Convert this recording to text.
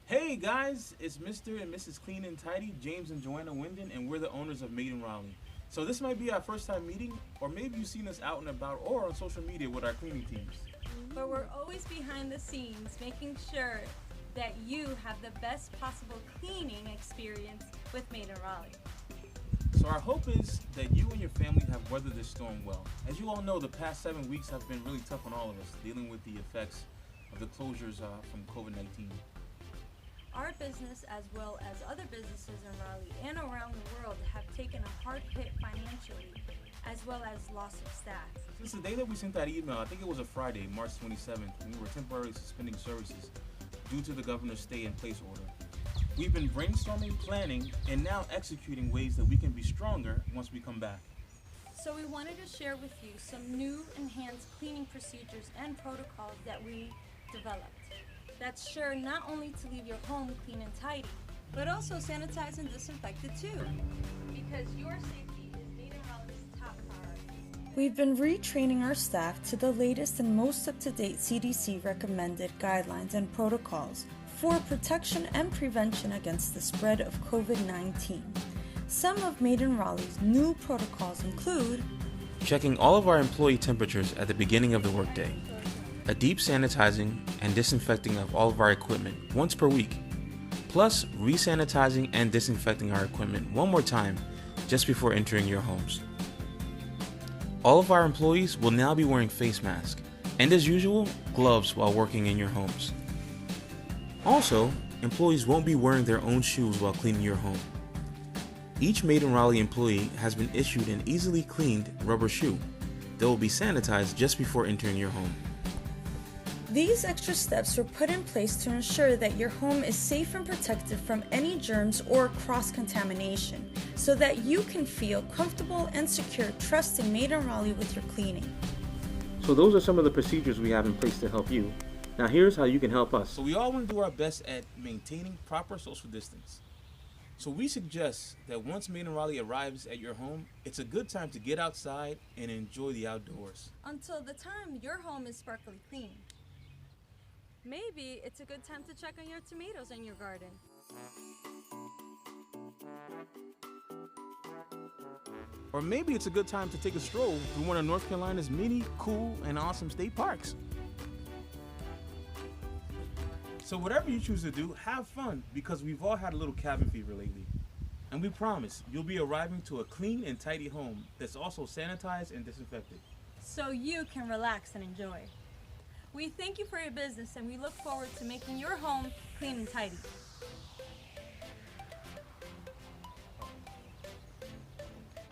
Hey guys, it's Mr. and Mrs. Clean and Tidy, James and Joanna Winden, and we're the owners of Maid in Raleigh. So this might be our first time meeting, or maybe you've seen us out and about or on social media with our cleaning teams. But we're always behind the scenes, making sure that you have the best possible cleaning experience with Maid in Raleigh. So our hope is that you and your family have weathered this storm well. As you all know, the past 7 weeks have been really tough on all of us, dealing with the effects of the closures from COVID-19. Our business, as well as other businesses in Raleigh and around the world, have taken a hard hit financially, as well as loss of staff. Since the day that we sent that email, I think it was a Friday, March 27th, we were temporarily suspending services due to the governor's stay-in-place order. We've been brainstorming, planning, and now executing ways that we can be stronger once we come back. So we wanted to share with you some new enhanced cleaning procedures and protocols that we developed. That's sure not only to leave your home clean and tidy, but also sanitize and disinfect it too. Because your safety is Maid in Raleigh's top priority. We've been retraining our staff to the latest and most up-to-date CDC recommended guidelines and protocols for protection and prevention against the spread of COVID-19. Some of Maid in Raleigh's new protocols include checking all of our employee temperatures at the beginning of the workday, a deep sanitizing and disinfecting of all of our equipment once per week, plus re-sanitizing and disinfecting our equipment one more time just before entering your homes. All of our employees will now be wearing face masks, and as usual, gloves while working in your homes. Also, employees won't be wearing their own shoes while cleaning your home. Each Maid in Raleigh employee has been issued an easily cleaned rubber shoe that will be sanitized just before entering your home. These extra steps were put in place to ensure that your home is safe and protected from any germs or cross-contamination, so that you can feel comfortable and secure trusting Maid in Raleigh with your cleaning. So those are some of the procedures we have in place to help you. Now here's how you can help us. So we all want to do our best at maintaining proper social distance. So we suggest that once Maid in Raleigh arrives at your home, it's a good time to get outside and enjoy the outdoors. Until the time your home is sparkly clean. Maybe it's a good time to check on your tomatoes in your garden. Or maybe it's a good time to take a stroll through one of North Carolina's many cool and awesome state parks. So whatever you choose to do, have fun, because we've all had a little cabin fever lately. And we promise you'll be arriving to a clean and tidy home that's also sanitized and disinfected. So you can relax and enjoy. We thank you for your business, and we look forward to making your home clean and tidy.